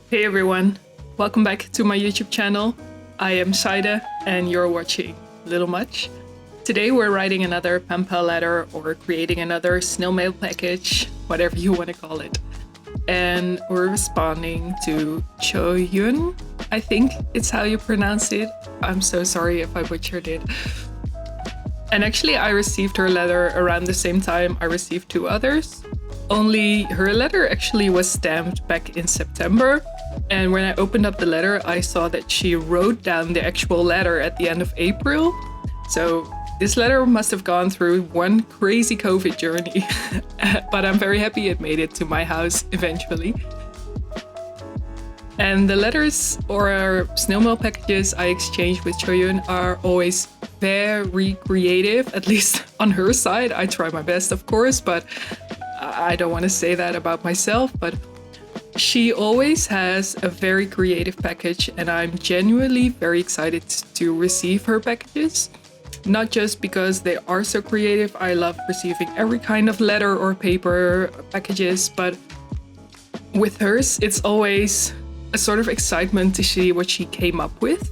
Hey everyone, welcome back to my YouTube channel. I am Saida and you're watching Little Much. Today we're writing another pen pal letter or creating another snail mail package, whatever you want to call it. And we're responding to Cho-Yun, I think it's how you pronounce it. I'm so sorry if I butchered it. And actually I received her letter around the same time I received two others. Only her letter actually was stamped back in September. And when I opened up the letter, I saw that she wrote down the actual letter at the end of April. So this letter must have gone through one crazy COVID journey. But I'm very happy it made it to my house eventually. And the letters or snail mail packages I exchange with Cho-Yun are always very creative, at least on her side. I try my best, of course, but I don't want to say that about myself, but she always has a very creative package, and I'm genuinely very excited to receive her packages. Not just because they are so creative, I love receiving every kind of letter or paper packages, but with hers, it's always a sort of excitement to see what she came up with.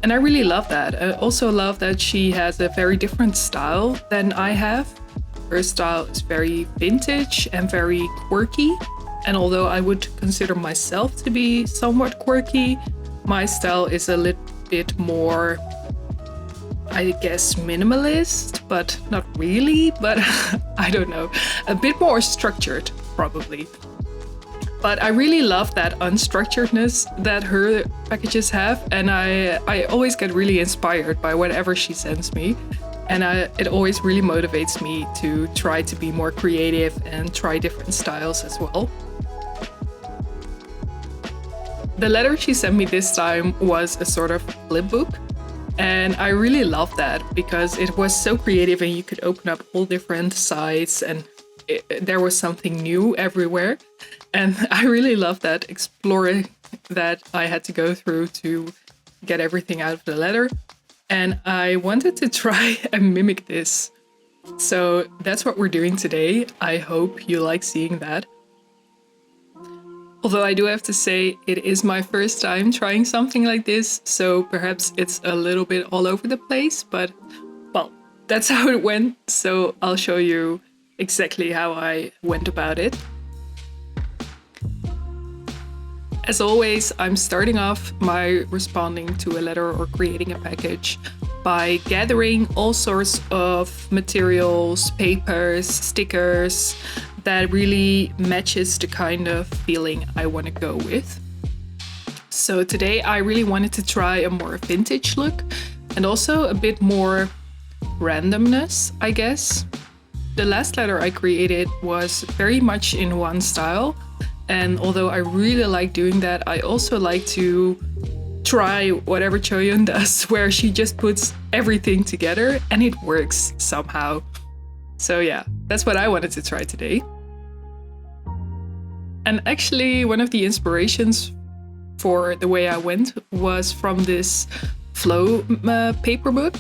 And I really love that. I also love that she has a very different style than I have. Her style is very vintage and very quirky. And although I would consider myself to be somewhat quirky, my style is a little bit more, I guess, minimalist, but not really, but I don't know, a bit more structured, probably. But I really love that unstructuredness that her packages have, and I always get really inspired by whatever she sends me. And it always really motivates me to try to be more creative and try different styles as well. The letter she sent me this time was a sort of flip book. And I really love that because it was so creative and you could open up all different sides and there was something new everywhere. And I really love that exploring that I had to go through to get everything out of the letter. And I wanted to try and mimic this. So that's what we're doing today. I hope you like seeing that. Although I do have to say it is my first time trying something like this, so perhaps it's a little bit all over the place, but well, that's how it went. So I'll show you exactly how I went about it. As always, I'm starting off my responding to a letter or creating a package by gathering all sorts of materials, papers, stickers that really matches the kind of feeling I want to go with. So today I really wanted to try a more vintage look and also a bit more randomness, I guess. The last letter I created was very much in one style. And although I really like doing that, I also like to try whatever Cho-Yun does, where she just puts everything together and it works somehow. So yeah, that's what I wanted to try today. And actually, one of the inspirations for the way I went was from this Flow paper book.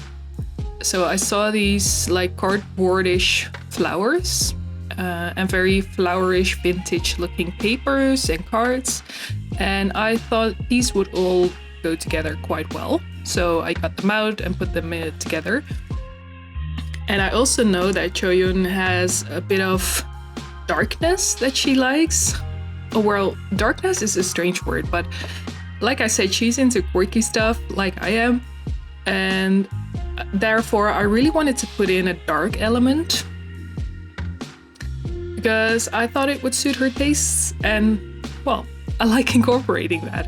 So I saw these like cardboardish flowers. And very flowerish vintage looking papers and cards, and I thought these would all go together quite well, so I got them out and put them together. And I also know that Cho-Yun has a bit of darkness that she likes. Oh, well, darkness is a strange word, but like I said, she's into quirky stuff like I am, and therefore I really wanted to put in a dark element because I thought it would suit her tastes, and well, I like incorporating that.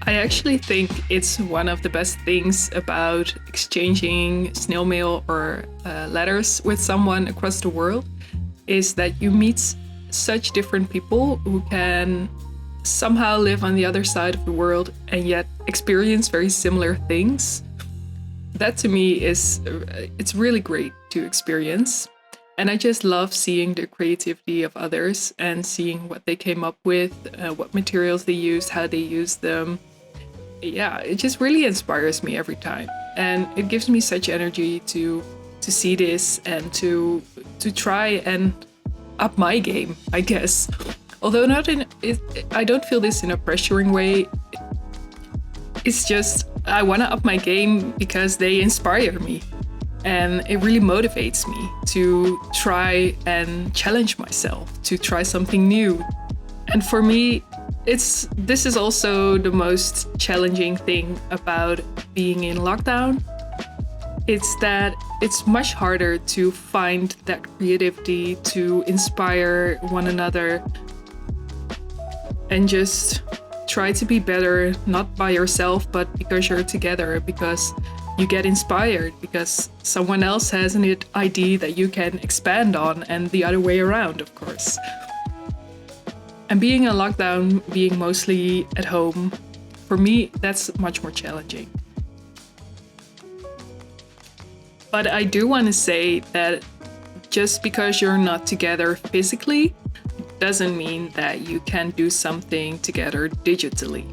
I actually think it's one of the best things about exchanging snail mail or letters with someone across the world is that you meet such different people who can somehow live on the other side of the world and yet experience very similar things. That to me is, it's really great to experience. And I just love seeing the creativity of others and seeing what they came up with, what materials they used, how they used them. Yeah, it just really inspires me every time. And it gives me such energy to see this and to try and up my game, I guess. Although I don't feel this in a pressuring way. It's just I want to up my game because they inspire me. And it really motivates me to try and challenge myself, to try something new. And for me, this is also the most challenging thing about being in lockdown. It's that it's much harder to find that creativity, to inspire one another, and just try to be better, not by yourself, but because you're together, because you get inspired, because someone else has an idea that you can expand on, and the other way around, of course. And being in lockdown, being mostly at home, for me, that's much more challenging. But I do want to say that just because you're not together physically doesn't mean that you can't do something together digitally.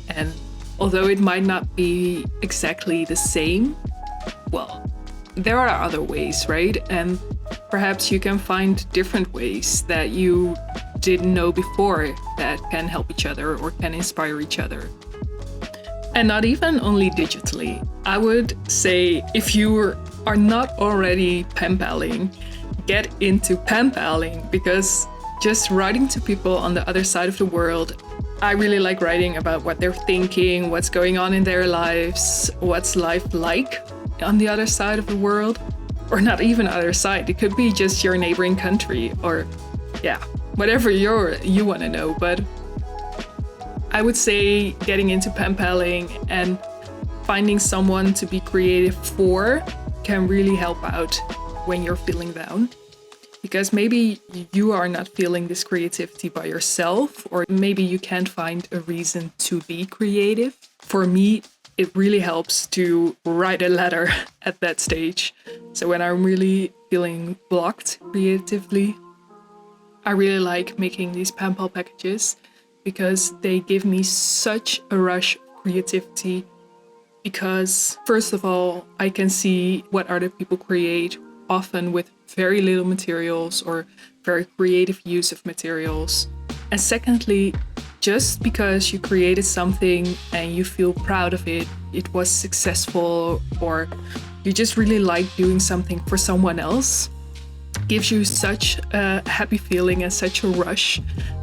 And although it might not be exactly the same, well, there are other ways, right? And perhaps you can find different ways that you didn't know before that can help each other or can inspire each other. And not even only digitally. I would say if you are not already pen paling, get into pen paling, because just writing to people on the other side of the world, I really like writing about what they're thinking, what's going on in their lives, what's life like on the other side of the world, or not even other side. It could be just your neighboring country, or whatever you want to know. But I would say getting into pen paling and finding someone to be creative for can really help out when you're feeling down. Because maybe you are not feeling this creativity by yourself, or maybe you can't find a reason to be creative. For me, it really helps to write a letter at that stage. So when I'm really feeling blocked creatively, I really like making these pen pal packages because they give me such a rush of creativity. Because first of all, I can see what other people create, often with very little materials or very creative use of materials. And secondly, just because you created something and you feel proud of it, it was successful, or you just really like doing something for someone else, gives you such a happy feeling and such a rush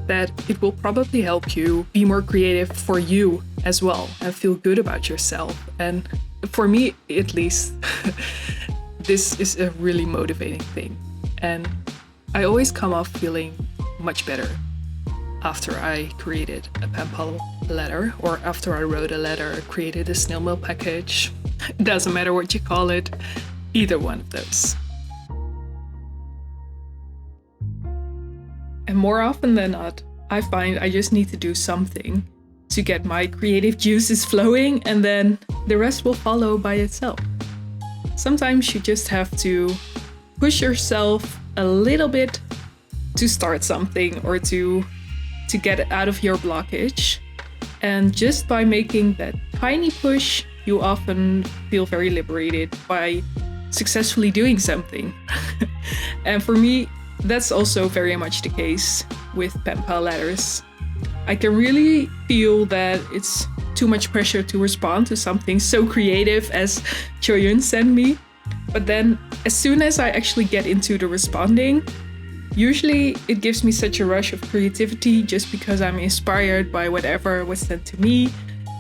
that it will probably help you be more creative for you as well and feel good about yourself. And for me, at least, this is a really motivating thing. And I always come off feeling much better after I created a pen pal letter, or after I wrote a letter, created a snail mail package. It doesn't matter what you call it, either one of those. And more often than not, I find I just need to do something to get my creative juices flowing, and then the rest will follow by itself. Sometimes you just have to push yourself a little bit to start something, or to get it out of your blockage. And just by making that tiny push, you often feel very liberated by successfully doing something. And for me, that's also very much the case with pen pal letters. I can really feel that it's too much pressure to respond to something so creative as Choyun sent me. But then as soon as I actually get into the responding, usually it gives me such a rush of creativity just because I'm inspired by whatever was sent to me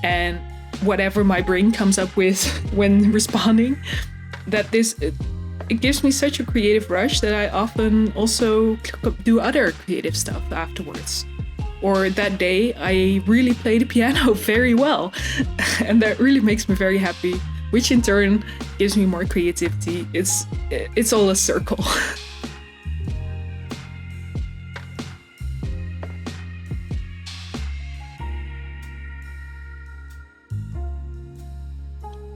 and whatever my brain comes up with when responding, that it gives me such a creative rush that I often also do other creative stuff afterwards. Or that day I really play the piano very well, and that really makes me very happy, which in turn gives me more creativity. It's all a circle.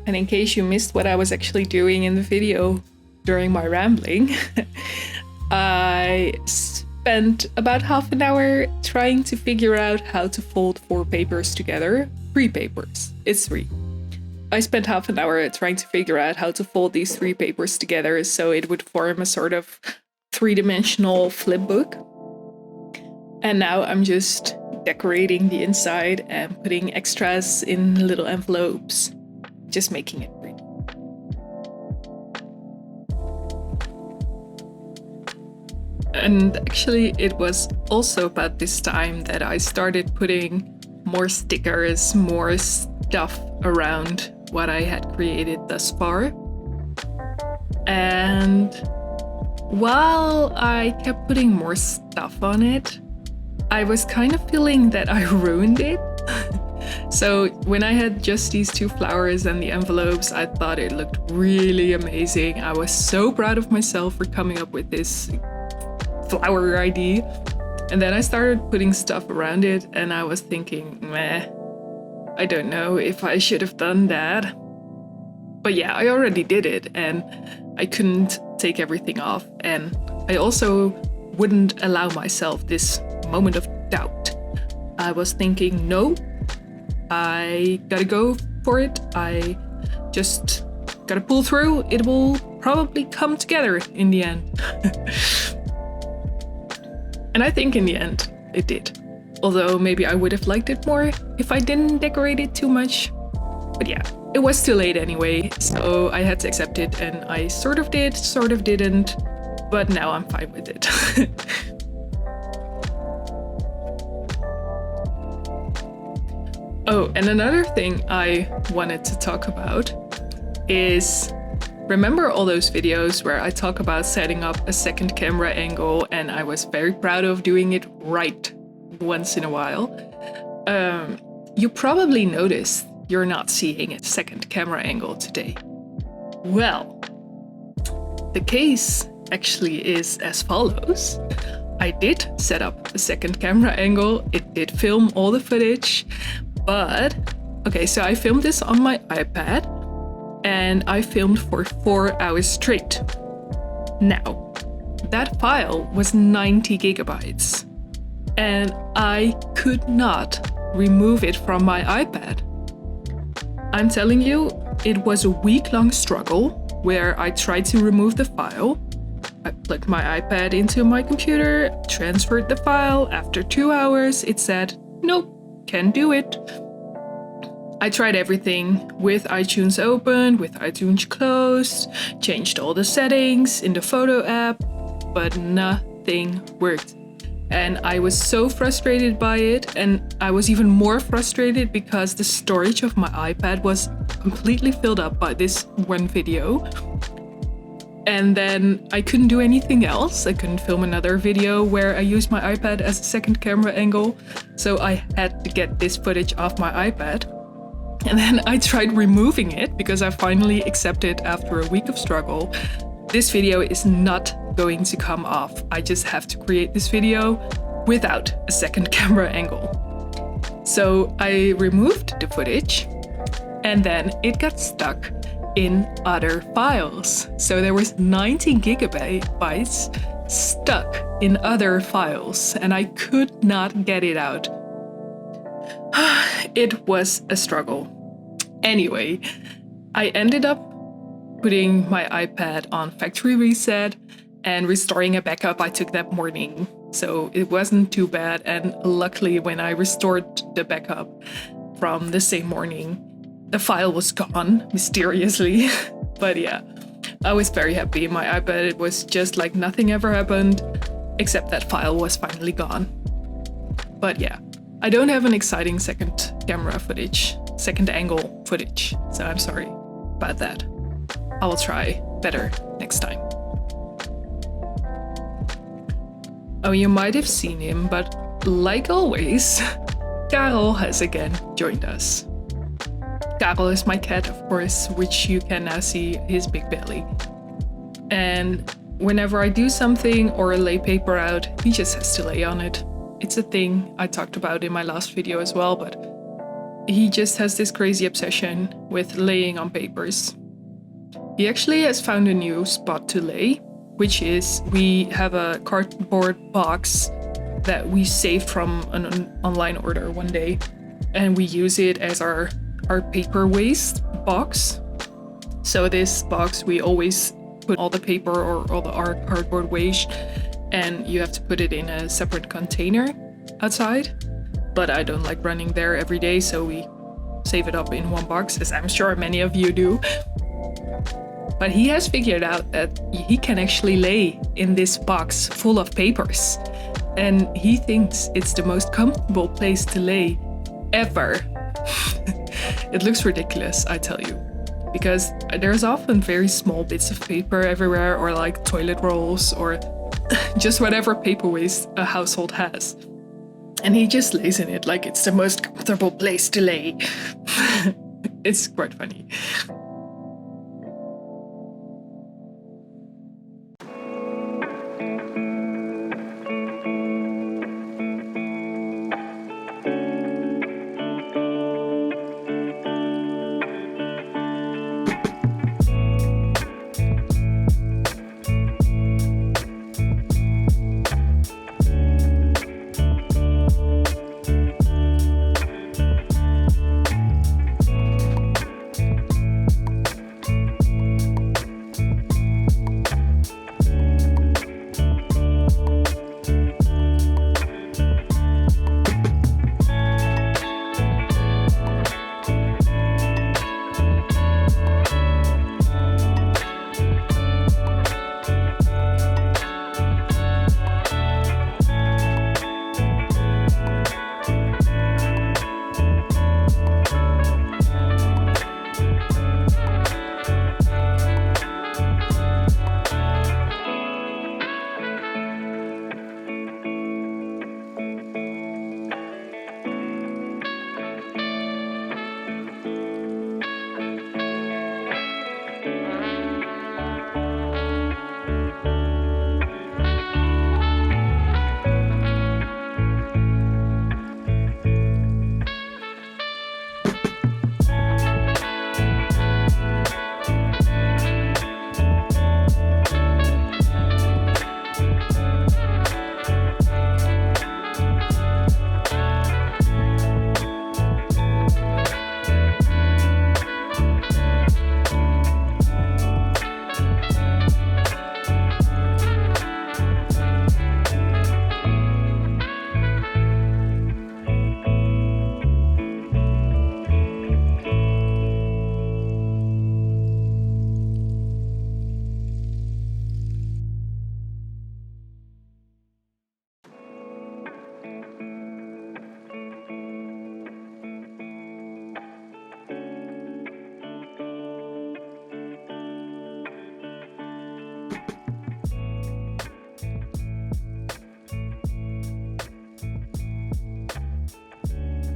And in case you missed what I was actually doing in the video during my rambling, I spent about half an hour trying to figure out how to fold 4 papers together. 3 papers. It's 3. I spent half an hour trying to figure out how to fold these 3 papers together so it would form a sort of 3-dimensional flip book. And now I'm just decorating the inside and putting extras in little envelopes, just making it pretty. And actually it was also about this time that I started putting more stickers, more stuff around what I had created thus far. And while I kept putting more stuff on it, I was kind of feeling that I ruined it. So when I had just these 2 flowers and the envelopes, I thought it looked really amazing. I was so proud of myself for coming up with this flower idea. And then I started putting stuff around it and I was thinking, meh, I don't know if I should have done that. But yeah, I already did it and I couldn't take everything off. And I also wouldn't allow myself this moment of doubt. I was thinking, no, I gotta go for it. I just gotta pull through. It will probably come together in the end. And I think in the end it did. Although maybe I would have liked it more if I didn't decorate it too much. But yeah, it was too late anyway, so I had to accept it, and I sort of did, sort of didn't, but now I'm fine with it. Oh, and another thing I wanted to talk about is, remember all those videos where I talk about setting up a second camera angle and I was very proud of doing it right once in a while? You probably noticed you're not seeing a second camera angle today. Well, the case actually is as follows. I did set up a second camera angle, it did film all the footage, but okay, so I filmed this on my iPad and I filmed for 4 hours straight. Now, that file was 90 gigabytes and I could not remove it from my iPad. I'm telling you, it was a week-long struggle where I tried to remove the file. I plugged my iPad into my computer, transferred the file. After 2 hours, it said, nope, can't do it. I tried everything with iTunes open, with iTunes closed, changed all the settings in the photo app, but nothing worked. And I was so frustrated by it, and I was even more frustrated because the storage of my iPad was completely filled up by this one video. And then I couldn't do anything else. I couldn't film another video where I used my iPad as a second camera angle, so I had to get this footage off my iPad. And then I tried removing it because I finally accepted after a week of struggle, this video is not going to come off. I just have to create this video without a second camera angle. So I removed the footage and then it got stuck in other files. So there was 90 gigabytes stuck in other files and I could not get it out. It was a struggle. Anyway, I ended up putting my iPad on factory reset and restoring a backup I took that morning. So it wasn't too bad, and luckily when I restored the backup from the same morning, the file was gone mysteriously. But yeah, I was very happy. My iPad, it was just like nothing ever happened, except that file was finally gone. But yeah, I don't have an exciting second angle footage, so I'm sorry about that. I will try better next time. Oh, you might have seen him, but like always, Karel has again joined us. Karel is my cat, of course, which you can now see his big belly. And whenever I do something or lay paper out, he just has to lay on it. It's a thing I talked about in my last video as well, but he just has this crazy obsession with laying on papers. He actually has found a new spot to lay, which is we have a cardboard box that we saved from an online order one day, and we use it as our paper waste box. So this box, we always put all the paper or all our cardboard waste, and you have to put it in a separate container outside. But I don't like running there every day, so we save it up in one box, as I'm sure many of you do. But he has figured out that he can actually lay in this box full of papers. And he thinks it's the most comfortable place to lay ever. It looks ridiculous, I tell you. Because there's often very small bits of paper everywhere, or like toilet rolls, or just whatever paper waste a household has. And he just lays in it like it's the most comfortable place to lay. It's quite funny.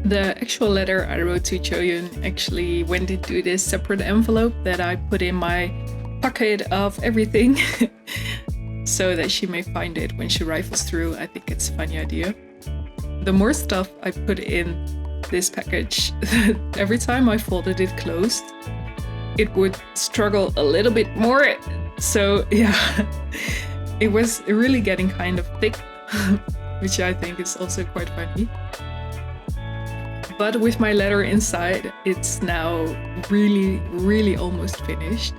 The actual letter I wrote to Choyun actually went into this separate envelope that I put in my pocket of everything so that she may find it when she rifles through. I think it's a funny idea. The more stuff I put in this package, every time I folded it closed, it would struggle a little bit more. So yeah, it was really getting kind of thick, which I think is also quite funny. But with my letter inside, it's now really almost finished.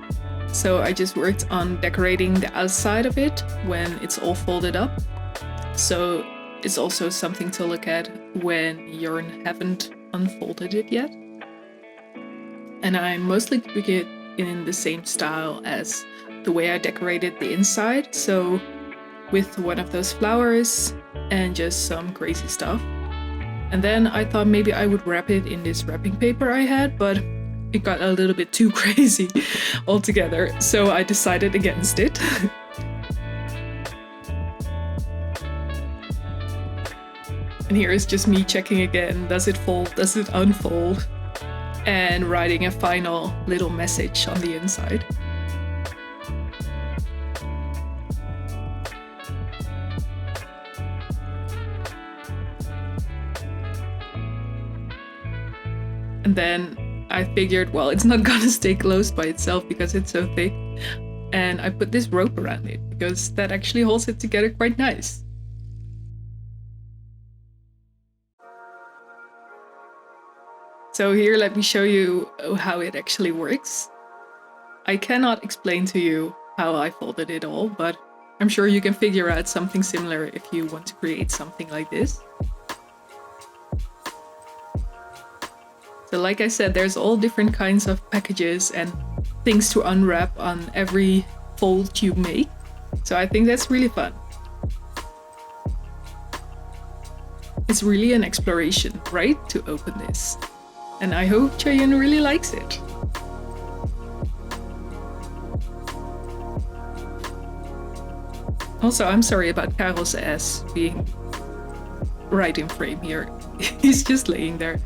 So I just worked on decorating the outside of it when it's all folded up. So it's also something to look at when you haven't unfolded it yet. And I mostly took it in the same style as the way I decorated the inside. So with one of those flowers and just some crazy stuff. And then I thought maybe I would wrap it in this wrapping paper I had, but it got a little bit too crazy altogether, so I decided against it. And here is just me checking again, does it fold, does it unfold? And writing a final little message on the inside. And then I figured, well, it's not gonna stay closed by itself because it's so thick. And I put this rope around it because that actually holds it together quite nice. So here, let me show you how it actually works. I cannot explain to you how I folded it all, but I'm sure you can figure out something similar if you want to create something like this. So like I said, there's all different kinds of packages and things to unwrap on every fold you make. So I think that's really fun. It's really an exploration, right? To open this. And I hope Choyun really likes it. Also, I'm sorry about Karel's ass being right in frame here. He's just laying there.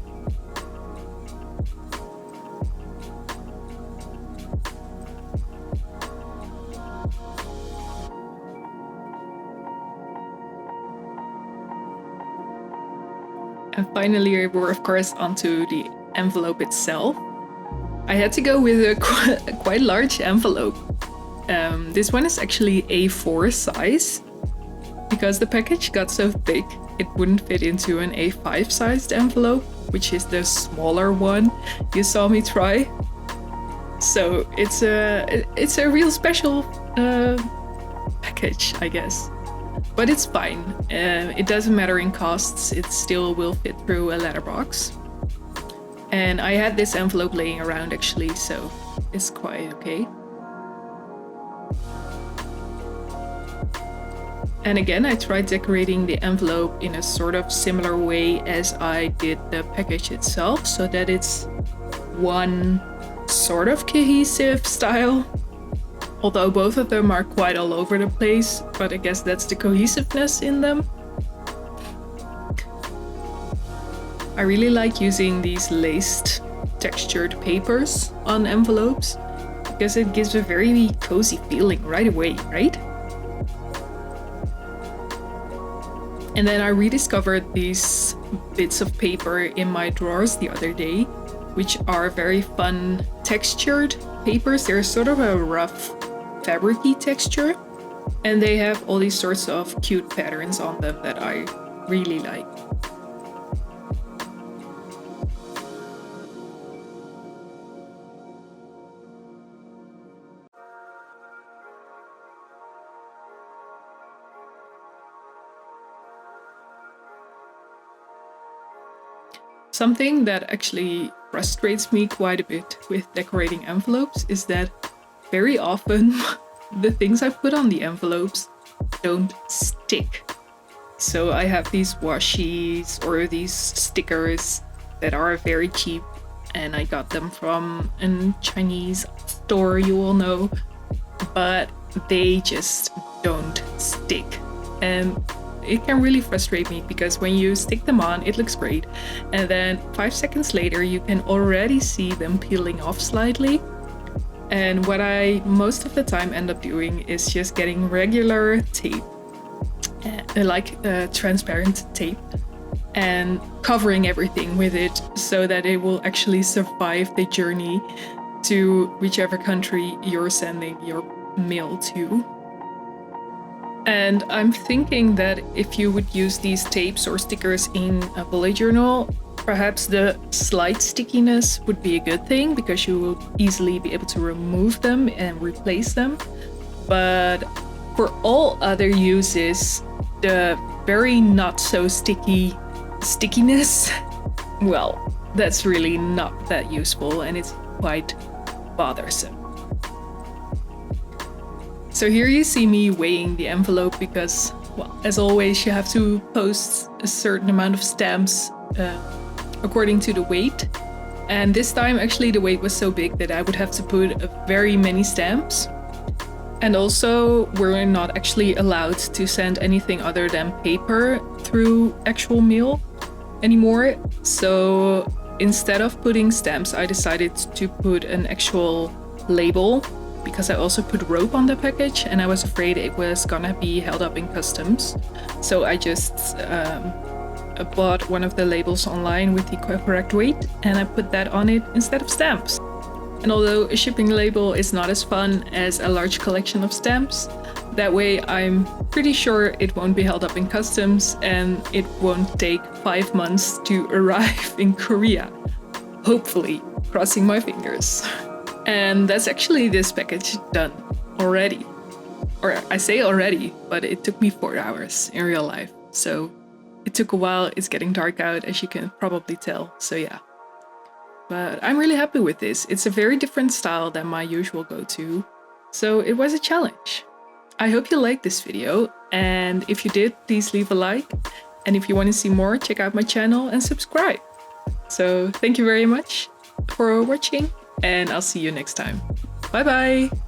And finally, we're of course onto the envelope itself. I had to go with a quite large envelope. This one is actually A4 size. Because the package got so thick, it wouldn't fit into an A5 sized envelope, which is the smaller one you saw me try. So it's a real special package, I guess. But it's fine. It doesn't matter in costs, it still will fit through a letterbox. And I had this envelope laying around actually, so it's quite okay. And again, I tried decorating the envelope in a sort of similar way as I did the package itself, so that it's one sort of cohesive style. Although both of them are quite all over the place, but I guess that's the cohesiveness in them. I really like using these laced textured papers on envelopes because it gives a very cozy feeling right away, right? And then I rediscovered these bits of paper in my drawers the other day, which are very fun textured papers. They're sort of a rough fabricy texture, and they have all these sorts of cute patterns on them that I really like. Something that actually frustrates me quite a bit with decorating envelopes is that very often the things I put on the envelopes don't stick. So I have these washies or these stickers that are very cheap, and I got them from a Chinese store you all know, but they just don't stick. And it can really frustrate me because when you stick them on, it looks great. And then 5 seconds later, you can already see them peeling off slightly. And what I most of the time end up doing is just getting regular tape, like transparent tape, and covering everything with it so that it will actually survive the journey to whichever country you're sending your mail to. And I'm thinking that if you would use these tapes or stickers in a bullet journal, perhaps the slight stickiness would be a good thing because you will easily be able to remove them and replace them. But for all other uses, the very not so sticky stickiness, well, that's really not that useful and it's quite bothersome. So here you see me weighing the envelope because, well, as always, you have to post a certain amount of stamps according to the weight. And this time, actually, the weight was so big that I would have to put very many stamps. And also, we're not actually allowed to send anything other than paper through actual mail anymore. So instead of putting stamps, I decided to put an actual label, because I also put rope on the package and I was afraid it was gonna be held up in customs. So I just bought one of the labels online with the correct weight, and I put that on it instead of stamps. And although a shipping label is not as fun as a large collection of stamps, that way I'm pretty sure it won't be held up in customs and it won't take 5 months to arrive in Korea. Hopefully, crossing my fingers. And that's actually this package done already. Or I say already, but it took me 4 hours in real life. So it took a while. It's getting dark out, as you can probably tell. So yeah. But I'm really happy with this. It's a very different style than my usual go-to. So it was a challenge. I hope you liked this video. And if you did, please leave a like. And if you want to see more, check out my channel and subscribe. So thank you very much for watching. And I'll see you next time. Bye bye!